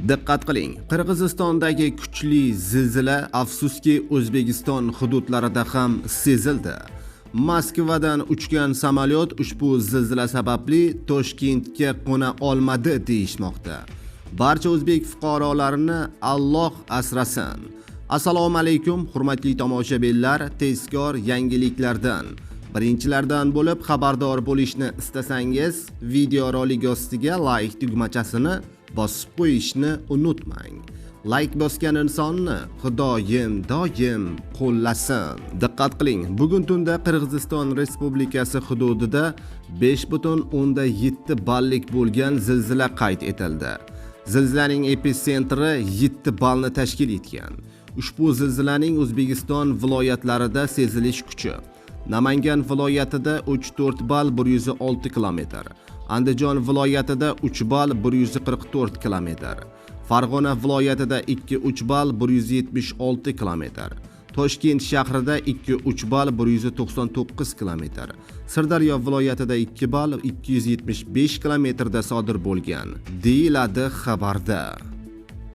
Diqqat qiling, Qirg'izistondagi kuchli zilzila afsuski O'zbekiston hududlarida ham sezildi. Moskvadan uchgan samolyot ushbu zilzila sababli Toshkentga qo'na olmadi deyishmoqda. Barcha o'zbek fuqarolarini Alloh asrasin. Assalomu alaykum, hurmatli tomoshabinlar, tezkor yangiliklardan birinchilardan bo'lib xabardor bo'lishni istasangiz, video rolik ostiga like tugmachasini bosib qo'yishni unutmang. Like bosgan insonni Xudoyim doim qo'llasin. Diqqat qiling, bugun tunda Qirg'iziston Respublikasi hududida 5.7 ballik bo'lgan zilzila qayd etildi. Zilzilaning epitsentri 7 ballni tashkil etgan. Ushbu zilzilaning O'zbekiston viloyatlarida sezilish kuchi: Namangan viloyatida 34 ball 106 km, Andijon viloyatida 3 ball 144 km, Farg'ona viloyatida 2-3 ball 176 km, Toshkent shahrida 2-3 ball 199 km, Sirdaryo viloyatida 2 ball 275 km da sodir bo'lgan, deyiladi xabarda.